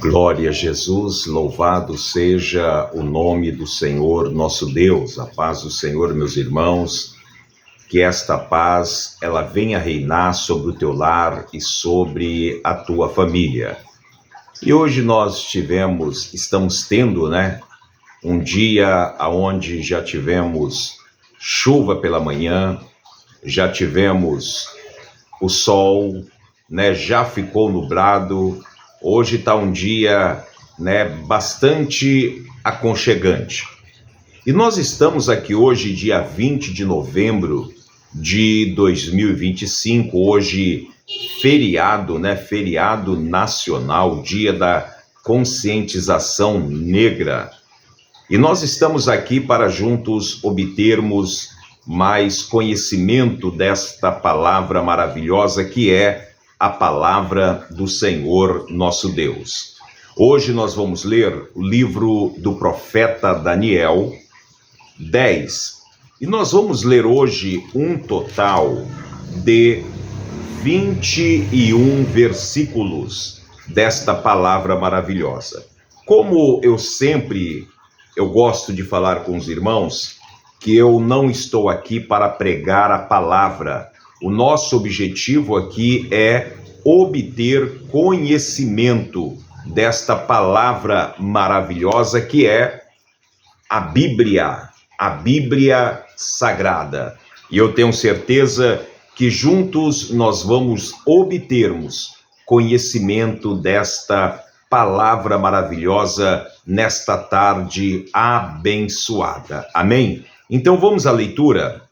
Glória a Jesus, louvado seja o nome do Senhor nosso Deus. A paz do Senhor, meus irmãos, que esta paz ela venha reinar sobre o teu lar e sobre a tua família. E hoje nós estamos tendo, um dia onde já tivemos chuva pela manhã, já tivemos o sol, já ficou nublado. Hoje está um dia, bastante aconchegante. E nós estamos aqui hoje, dia 20 de novembro de 2025, hoje feriado, feriado nacional, dia da conscientização negra. E nós estamos aqui para juntos obtermos mais conhecimento desta palavra maravilhosa que é a palavra do Senhor nosso Deus. Hoje nós vamos ler o livro do profeta Daniel 10. E nós vamos ler hoje um total de 21 versículos desta palavra maravilhosa. Como eu gosto de falar com os irmãos, que eu não estou aqui para pregar a palavra. O nosso objetivo aqui é obter conhecimento desta palavra maravilhosa que é a Bíblia Sagrada. E eu tenho certeza que juntos nós vamos obtermos conhecimento desta palavra maravilhosa nesta tarde abençoada. Amém? Então vamos à leitura.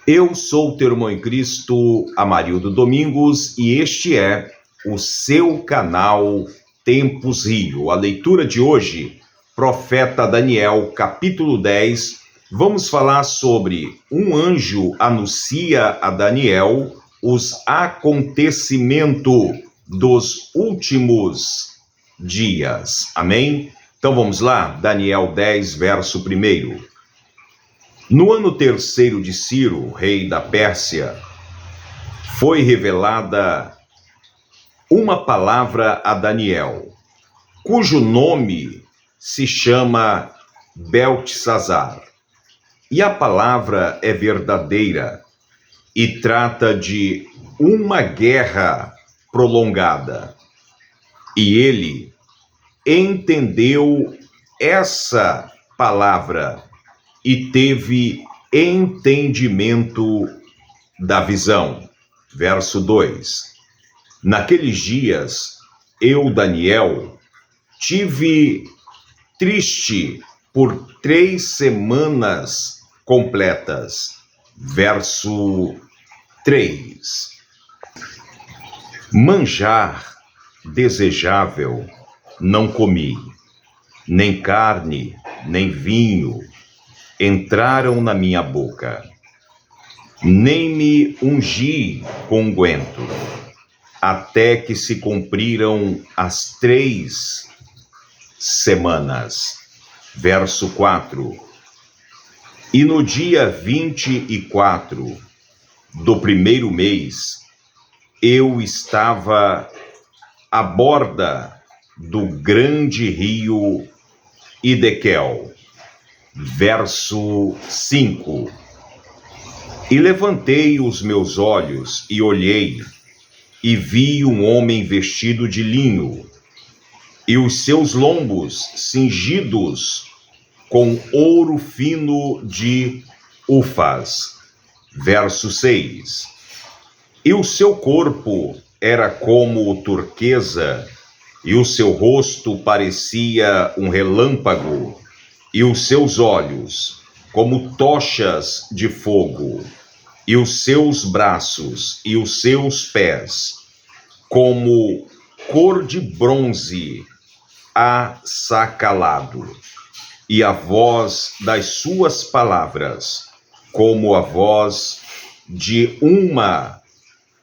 Eu sou o teu irmão em Cristo, Amarildo Domingos, e este é o seu canal Tempos Rio. A leitura de hoje, profeta Daniel, capítulo 10, vamos falar sobre um anjo anuncia a Daniel os acontecimentos dos últimos dias. Amém? Então vamos lá, Daniel 10, verso 1. No ano 3º de Ciro, rei da Pérsia, foi revelada uma palavra a Daniel, cujo nome se chama Beltesazar. E a palavra é verdadeira e trata de uma guerra prolongada. E ele entendeu essa palavra e teve entendimento da visão. Verso 2. Naqueles dias, eu, Daniel, tive triste por 3 semanas completas. Verso 3. Manjar desejável não comi, nem carne, nem vinho entraram na minha boca, nem me ungi com unguento, até que se cumpriram as 3 semanas. Verso 4. E no dia 24 do 1º mês, eu estava à borda do grande rio Idequel. Verso 5. E levantei os meus olhos e olhei, e vi um homem vestido de linho, e os seus lombos cingidos com ouro fino de Ufaz. Verso 6. E o seu corpo era como turquesa, e o seu rosto parecia um relâmpago, e os seus olhos como tochas de fogo, e os seus braços e os seus pés como cor de bronze assacalado, e a voz das suas palavras como a voz de uma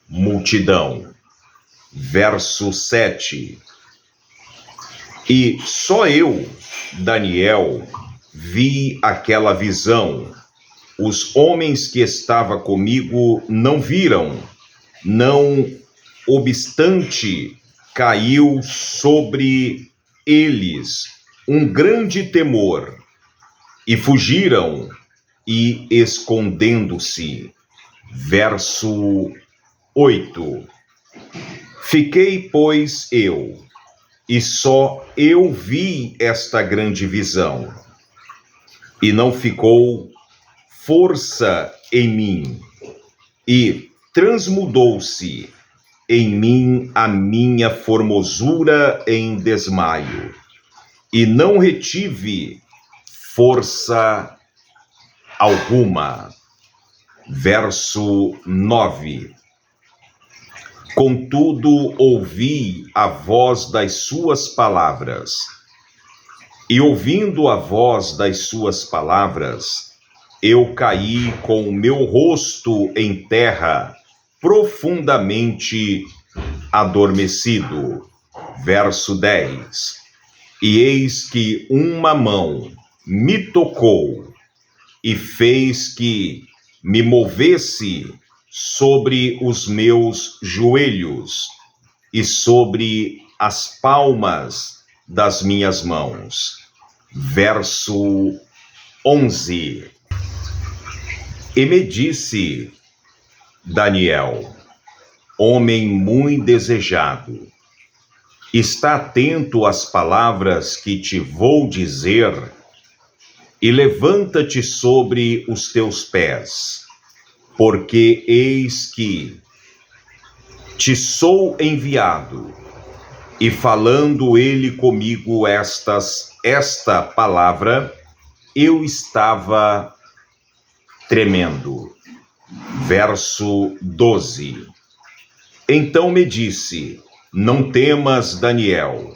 multidão. Verso 7. E só eu, Daniel, vi aquela visão. Os homens que estavam comigo não viram, não obstante caiu sobre eles um grande temor, e fugiram e escondendo-se. Verso 8. Fiquei, pois, eu, e só eu vi esta grande visão, e não ficou força em mim, e transmudou-se em mim a minha formosura em desmaio, e não retive força alguma. Verso 9. Contudo, ouvi a voz das suas palavras, e ouvindo a voz das suas palavras, eu caí com o meu rosto em terra, profundamente adormecido. Verso 10. E eis que uma mão me tocou e fez que me movesse sobre os meus joelhos e sobre as palmas das minhas mãos. Verso 11. E me disse Daniel, homem muito desejado, está atento às palavras que te vou dizer, e levanta-te sobre os teus pés, porque eis que te sou enviado. E falando ele comigo esta palavra, eu estava tremendo. Verso 12. Então me disse, não temas, Daniel,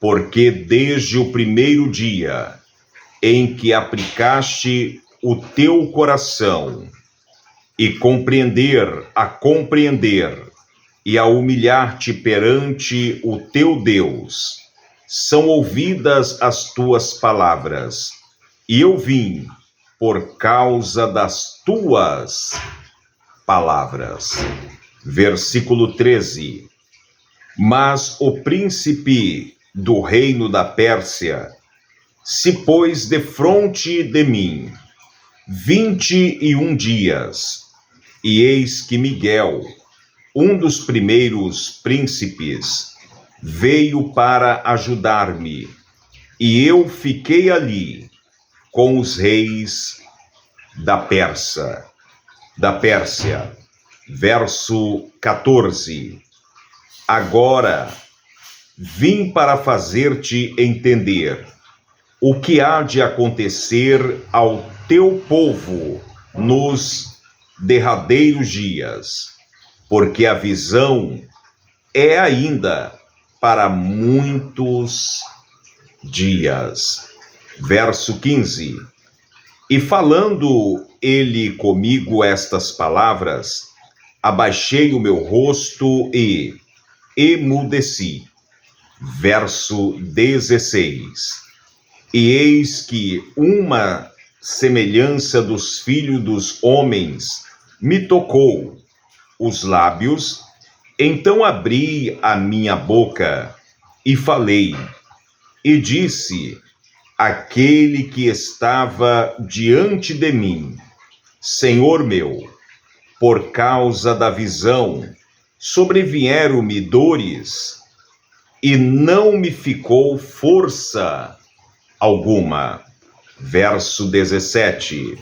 porque desde o primeiro dia em que aplicaste o teu coração e a compreender e a humilhar-te perante o teu Deus, são ouvidas as tuas palavras, e eu vim por causa das tuas palavras. Versículo 13. Mas o príncipe do reino da Pérsia se pôs defronte de mim 21 dias, e eis que Miguel, um dos primeiros príncipes, veio para ajudar-me, e eu fiquei ali com os reis da Pérsia. Verso 14. Agora vim para fazer-te entender o que há de acontecer ao teu povo nos derradeiros dias, porque a visão é ainda para muitos dias. Verso 15. E falando ele comigo estas palavras, abaixei o meu rosto e emudeci. Verso 16. E eis que uma semelhança dos filhos dos homens me tocou os lábios, então abri a minha boca e falei, e disse àquele que estava diante de mim, Senhor meu, por causa da visão, sobrevieram-me dores, e não me ficou força alguma. Verso 17.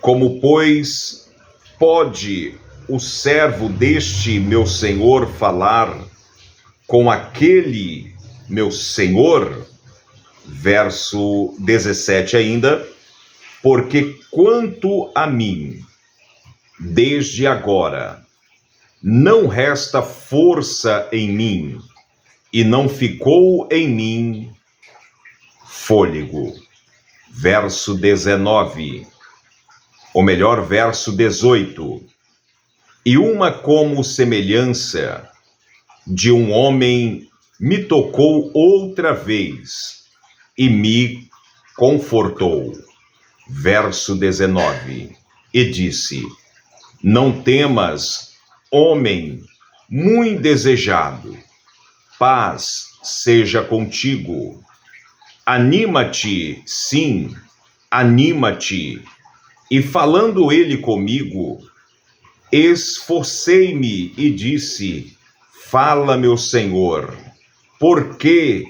Como, pois, pode o servo deste meu senhor falar com aquele meu senhor? Verso 17 ainda. Porque quanto a mim, desde agora, não resta força em mim, e não ficou em mim fôlego. Verso 19, ou melhor, verso 18. E uma como semelhança de um homem me tocou outra vez e me confortou. Verso 19. E disse, não temas, homem muito desejado, paz seja contigo. Anima-te, sim, anima-te. E falando ele comigo, esforcei-me e disse: fala, meu Senhor, por que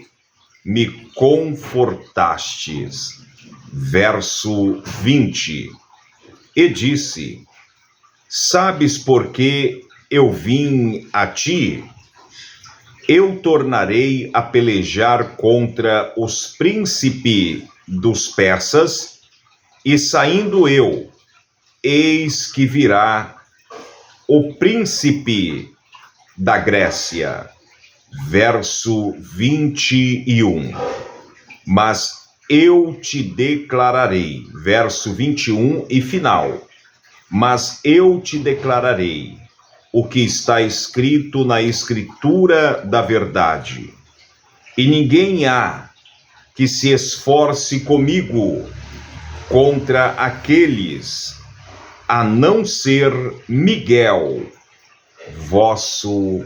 me confortastes? Verso 20. E disse: sabes por que eu vim a ti? Eu tornarei a pelejar contra os príncipes dos persas, e saindo eu, eis que virá o príncipe da Grécia. Verso 21. Mas eu te declararei, verso 21 e final. Mas eu te declararei o que está escrito na Escritura da verdade. E ninguém há que se esforce comigo contra aqueles, a não ser Miguel, vosso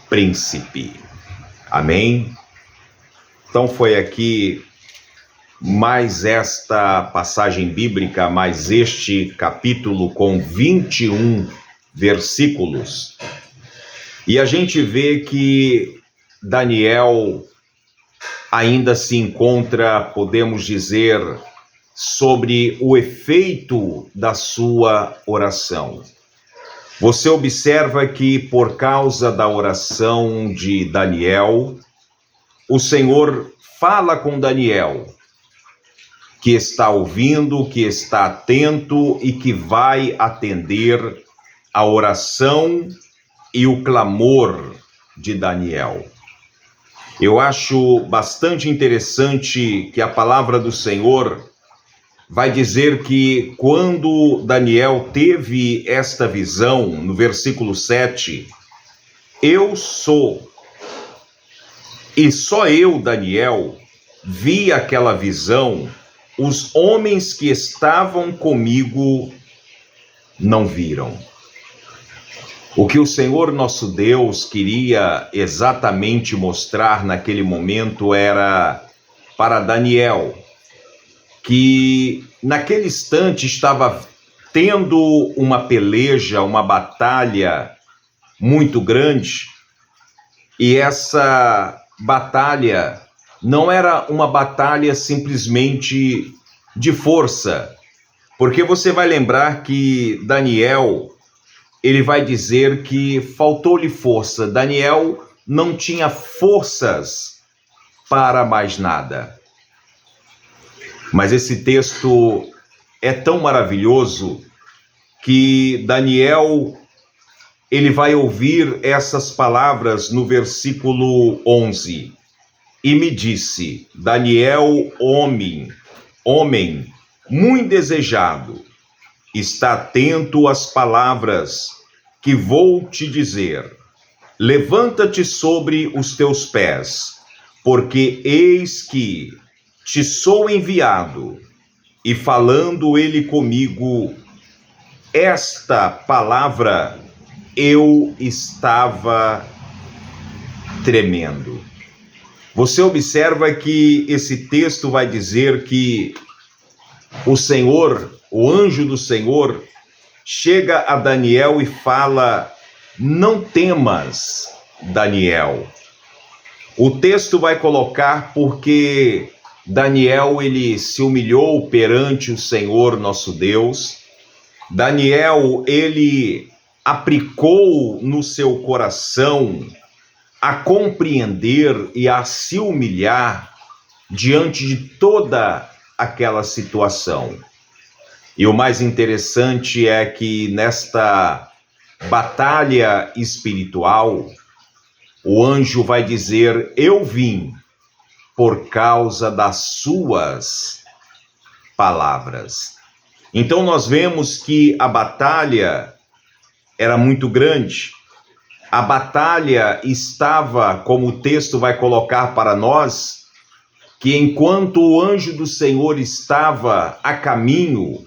príncipe. Amém? Então foi aqui mais esta passagem bíblica, mais este capítulo com 21 versículos. E a gente vê que Daniel ainda se encontra, podemos dizer, sobre o efeito da sua oração. Você observa que por causa da oração de Daniel, o Senhor fala com Daniel, que está ouvindo, que está atento e que vai atender a oração e o clamor de Daniel. Eu acho bastante interessante que a palavra do Senhor vai dizer que quando Daniel teve esta visão, no versículo 7, eu sou, e só eu, Daniel, vi aquela visão, os homens que estavam comigo não viram. O que o Senhor nosso Deus queria exatamente mostrar naquele momento era para Daniel, que naquele instante estava tendo uma peleja, uma batalha muito grande, e essa batalha não era uma batalha simplesmente de força, porque você vai lembrar que Daniel, ele vai dizer que faltou-lhe força. Daniel não tinha forças para mais nada. Mas esse texto é tão maravilhoso que Daniel, ele vai ouvir essas palavras no versículo 11. E me disse, Daniel, homem muito desejado, está atento às palavras que vou te dizer. Levanta-te sobre os teus pés, porque eis que te sou enviado. E falando ele comigo esta palavra, eu estava tremendo. Você observa que esse texto vai dizer que o Senhor, o anjo do Senhor, chega a Daniel e fala: não temas, Daniel. O texto vai colocar porque Daniel, ele se humilhou perante o Senhor nosso Deus. Daniel, ele aplicou no seu coração a compreender e a se humilhar diante de toda aquela situação. E o mais interessante é que nesta batalha espiritual, o anjo vai dizer: eu vim por causa das suas palavras. Então nós vemos que a batalha era muito grande. A batalha estava, como o texto vai colocar para nós, que enquanto o anjo do Senhor estava a caminho,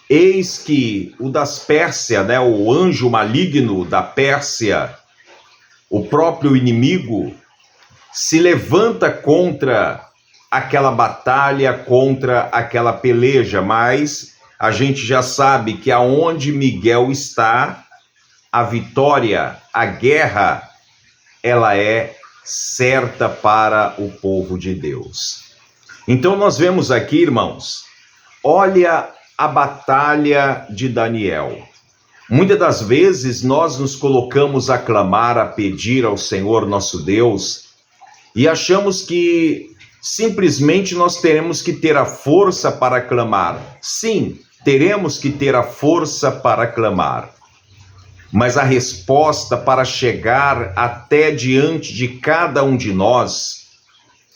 eis que o das Pérsia, o anjo maligno da Pérsia, o próprio inimigo se levanta contra aquela batalha, contra aquela peleja, mas a gente já sabe que aonde Miguel está, a vitória, a guerra, ela é certa para o povo de Deus. Então nós vemos aqui, irmãos, olha a batalha de Daniel. Muitas das vezes nós nos colocamos a clamar, a pedir ao Senhor nosso Deus e achamos que simplesmente nós teremos que ter a força para clamar. Sim, teremos que ter a força para clamar. Mas a resposta para chegar até diante de cada um de nós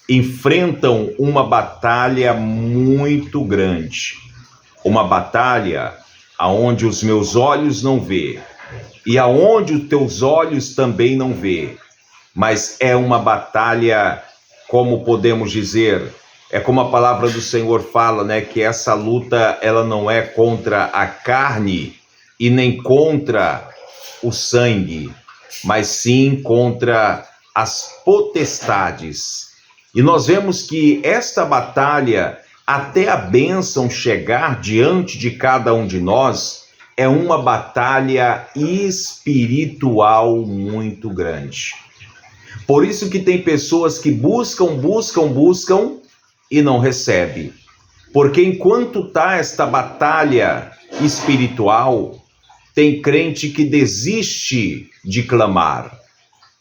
enfrentam uma batalha muito grande. Uma batalha aonde os meus olhos não vê e aonde os teus olhos também não vê. Mas é uma batalha, como podemos dizer, é como a palavra do Senhor fala, né? Que essa luta, ela não é contra a carne e nem contra o sangue, mas sim contra as potestades. E nós vemos que esta batalha, até a bênção chegar diante de cada um de nós, é uma batalha espiritual muito grande. Por isso que tem pessoas que buscam e não recebem. Porque enquanto está esta batalha espiritual, tem crente que desiste de clamar.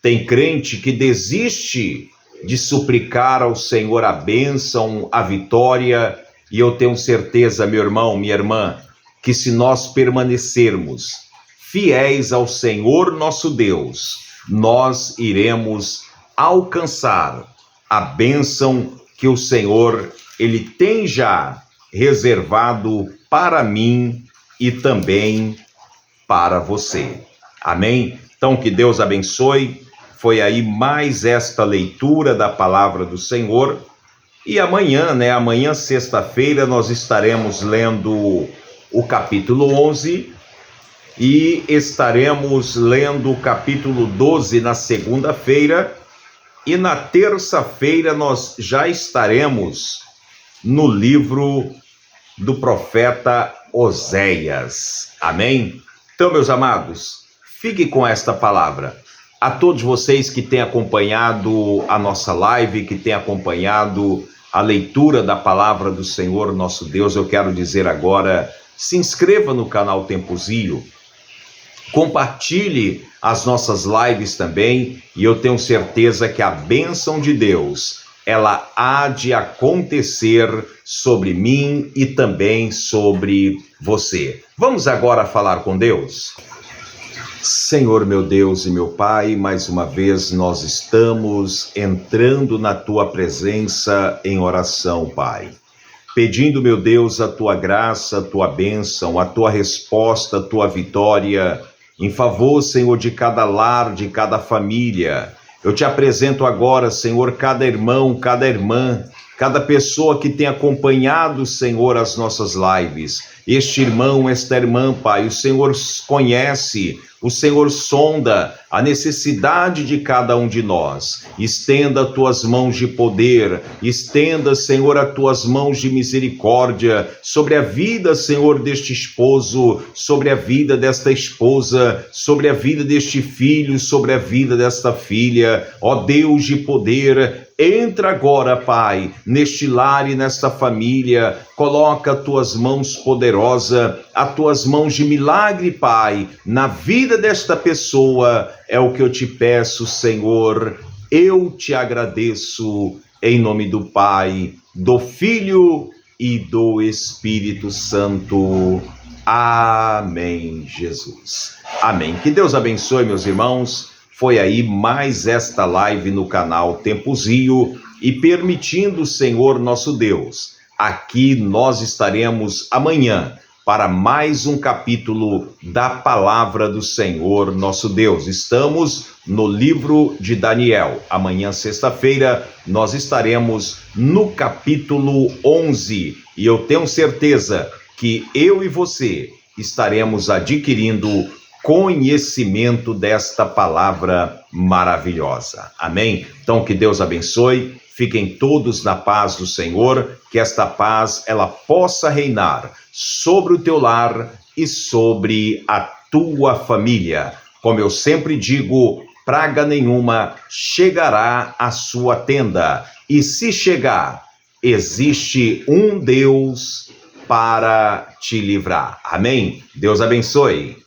Tem crente que desiste de suplicar ao Senhor a bênção, a vitória. E eu tenho certeza, meu irmão, minha irmã, que se nós permanecermos fiéis ao Senhor nosso Deus, nós iremos alcançar a bênção que o Senhor, Ele tem já reservado para mim e também para você. Amém? Então, que Deus abençoe. Foi aí mais esta leitura da palavra do Senhor. E amanhã, amanhã, sexta-feira, nós estaremos lendo o capítulo 11 e estaremos lendo o capítulo 12 na segunda-feira. E na terça-feira nós já estaremos no livro do profeta Oséias. Amém? Então, meus amados, fique com esta palavra. A todos vocês que têm acompanhado a nossa live, que têm acompanhado a leitura da palavra do Senhor nosso Deus, eu quero dizer agora, se inscreva no canal Tempozio, compartilhe as nossas lives também, e eu tenho certeza que a bênção de Deus, ela há de acontecer sobre mim e também sobre você. Vamos agora falar com Deus? Senhor, meu Deus e meu Pai, mais uma vez nós estamos entrando na Tua presença em oração, Pai. Pedindo, meu Deus, a Tua graça, a Tua bênção, a Tua resposta, a Tua vitória, em favor, Senhor, de cada lar, de cada família. Eu te apresento agora, Senhor, cada irmão, cada irmã, cada pessoa que tem acompanhado, Senhor, as nossas lives. Este irmão, esta irmã, Pai, o Senhor conhece, o Senhor sonda a necessidade de cada um de nós. Estenda as tuas mãos de poder, estenda, Senhor, as tuas mãos de misericórdia sobre a vida, Senhor, deste esposo, sobre a vida desta esposa, sobre a vida deste filho, sobre a vida desta filha. Ó Deus de poder, entra agora, Pai, neste lar e nesta família, coloca as tuas mãos poderosas, as tuas mãos de milagre, Pai, na vida desta pessoa, é o que eu te peço, Senhor. Eu te agradeço, em nome do Pai, do Filho e do Espírito Santo. Amém, Jesus. Amém. Que Deus abençoe, meus irmãos. Foi aí mais esta live no canal Tempozio e permitindo o Senhor nosso Deus, aqui nós estaremos amanhã para mais um capítulo da palavra do Senhor nosso Deus. Estamos no livro de Daniel. Amanhã, sexta-feira, nós estaremos no capítulo 11 e eu tenho certeza que eu e você estaremos adquirindo conhecimento desta palavra maravilhosa. Amém? Então, que Deus abençoe. Fiquem todos na paz do Senhor, que esta paz ela possa reinar sobre o teu lar e sobre a tua família. Como eu sempre digo, praga nenhuma chegará à sua tenda. E se chegar, existe um Deus para te livrar. Amém? Deus abençoe.